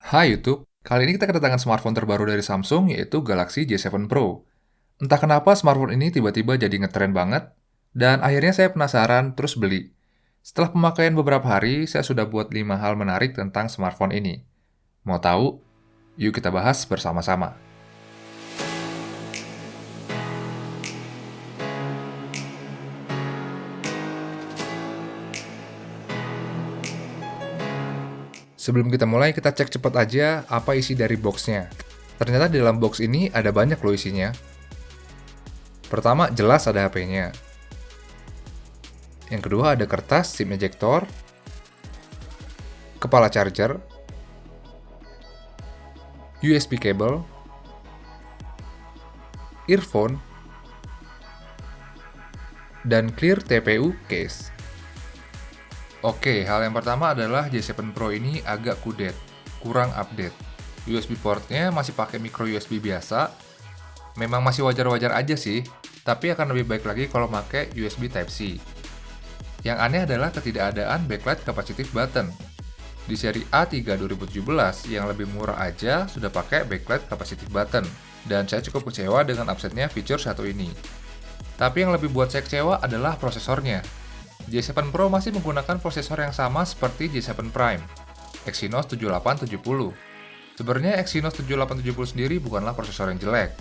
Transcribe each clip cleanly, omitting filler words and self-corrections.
Hai YouTube, kali ini kita kedatangan smartphone terbaru dari Samsung yaitu Galaxy J7 Pro. Entah kenapa smartphone ini tiba-tiba jadi ngetren banget, dan akhirnya saya penasaran terus beli. Setelah pemakaian beberapa hari, saya sudah buat 5 hal menarik tentang smartphone ini. Mau tahu? Yuk kita bahas bersama-sama. Sebelum kita mulai, kita cek cepat aja apa isi dari boxnya. Ternyata di dalam box ini ada banyak loh isinya. Pertama, jelas ada HP-nya. Yang kedua ada kertas SIM ejector, kepala charger, USB cable, earphone, dan clear TPU case. Oke, hal yang pertama adalah J7 Pro ini agak kudet, kurang update. USB portnya masih pakai micro USB biasa, memang masih wajar-wajar aja sih, tapi akan lebih baik lagi kalau pakai USB Type-C. Yang aneh adalah ketidakadaan backlight capacitive button. Di seri A3 2017 yang lebih murah aja sudah pakai backlight capacitive button, dan saya cukup kecewa dengan absennya fitur satu ini. Tapi yang lebih buat saya kecewa adalah prosesornya. J7 Pro masih menggunakan prosesor yang sama seperti J7 Prime, Exynos 7870. Sebenarnya Exynos 7870 sendiri bukanlah prosesor yang jelek.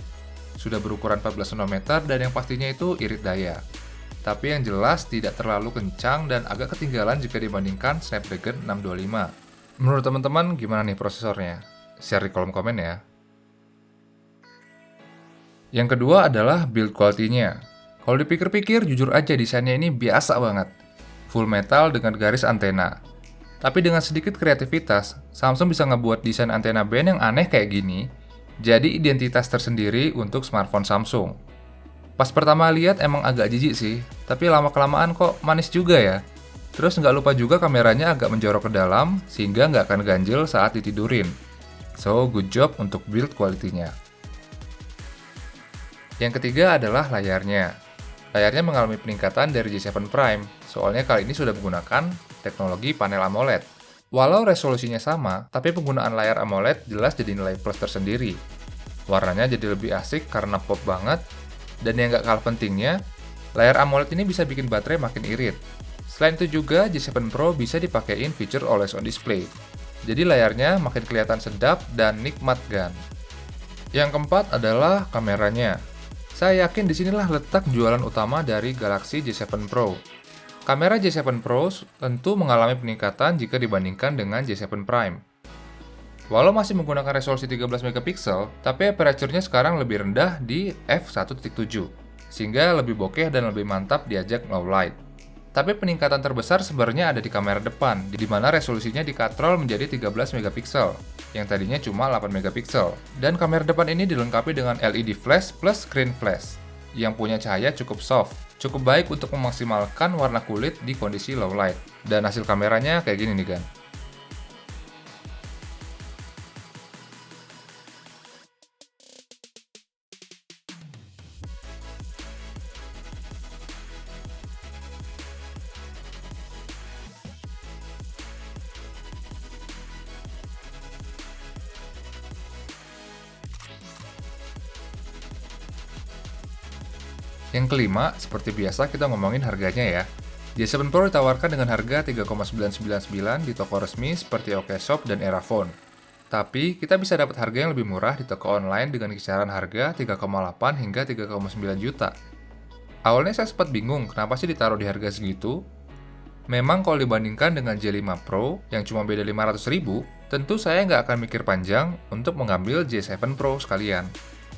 Sudah berukuran 14 nanometer dan yang pastinya itu irit daya. Tapi yang jelas tidak terlalu kencang dan agak ketinggalan jika dibandingkan Snapdragon 625. Menurut teman-teman gimana nih prosesornya? Share di kolom komen ya. Yang kedua adalah build quality-nya. Kalau dipikir-pikir, jujur aja desainnya ini biasa banget. Full metal dengan garis antena. Tapi dengan sedikit kreativitas, Samsung bisa ngebuat desain antena band yang aneh kayak gini, jadi identitas tersendiri untuk smartphone Samsung. Pas pertama lihat emang agak jijik sih, tapi lama-kelamaan kok manis juga ya. Terus nggak lupa juga kameranya agak menjorok ke dalam, sehingga nggak akan ganjil saat ditidurin. So, good job untuk build quality-nya. Yang ketiga adalah layarnya. Layarnya mengalami peningkatan dari J7 Prime, soalnya kali ini sudah menggunakan teknologi panel AMOLED. Walau resolusinya sama, tapi penggunaan layar AMOLED jelas jadi nilai plus tersendiri. Warnanya jadi lebih asik karena pop banget, dan yang nggak kalah pentingnya, layar AMOLED ini bisa bikin baterai makin irit. Selain itu juga, J7 Pro bisa dipakein fitur Always On Display. Jadi layarnya makin kelihatan sedap dan nikmat gan. Yang keempat adalah kameranya. Saya yakin disinilah letak jualan utama dari Galaxy J7 Pro. Kamera J7 Pro tentu mengalami peningkatan jika dibandingkan dengan J7 Prime. Walau masih menggunakan resolusi 13 megapiksel, tapi aperture-nya sekarang lebih rendah di f1.7, sehingga lebih bokeh dan lebih mantap diajak low light. Tapi peningkatan terbesar sebenarnya ada di kamera depan, di mana resolusinya dikatrol menjadi 13 megapiksel, yang tadinya cuma 8 megapiksel. Dan kamera depan ini dilengkapi dengan LED flash plus screen flash, yang punya cahaya cukup soft, cukup baik untuk memaksimalkan warna kulit di kondisi low light. Dan hasil kameranya kayak gini nih kan. Yang kelima, seperti biasa kita ngomongin harganya ya. J7 Pro ditawarkan dengan harga 3,999 di toko resmi seperti OkShop dan Erafone. Tapi, kita bisa dapat harga yang lebih murah di toko online dengan kisaran harga 3,8 hingga 3,9 juta. Awalnya saya sempat bingung kenapa sih ditaruh di harga segitu. Memang kalau dibandingkan dengan J5 Pro yang cuma beda 500 ribu, tentu saya nggak akan mikir panjang untuk mengambil J7 Pro sekalian.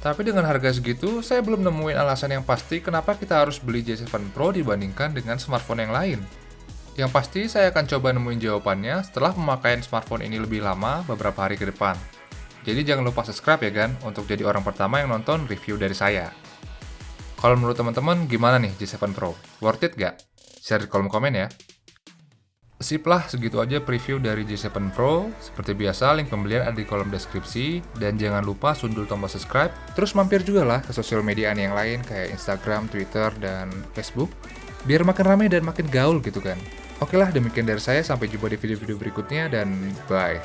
Tapi dengan harga segitu, saya belum nemuin alasan yang pasti kenapa kita harus beli J7 Pro dibandingkan dengan smartphone yang lain. Yang pasti, saya akan coba nemuin jawabannya setelah pemakaian smartphone ini lebih lama beberapa hari ke depan. Jadi jangan lupa subscribe ya kan, untuk jadi orang pertama yang nonton review dari saya. Kalau menurut teman-teman, gimana nih J7 Pro? Worth it gak? Share di kolom komen ya. Sip lah, segitu aja preview dari J7 Pro. Seperti biasa, link pembelian ada di kolom deskripsi. Dan jangan lupa sundul tombol subscribe. Terus mampir juga lah ke sosial media yang lain kayak Instagram, Twitter, dan Facebook. Biar makin ramai dan makin gaul gitu kan. Oke lah, demikian dari saya. Sampai jumpa di video-video berikutnya dan bye.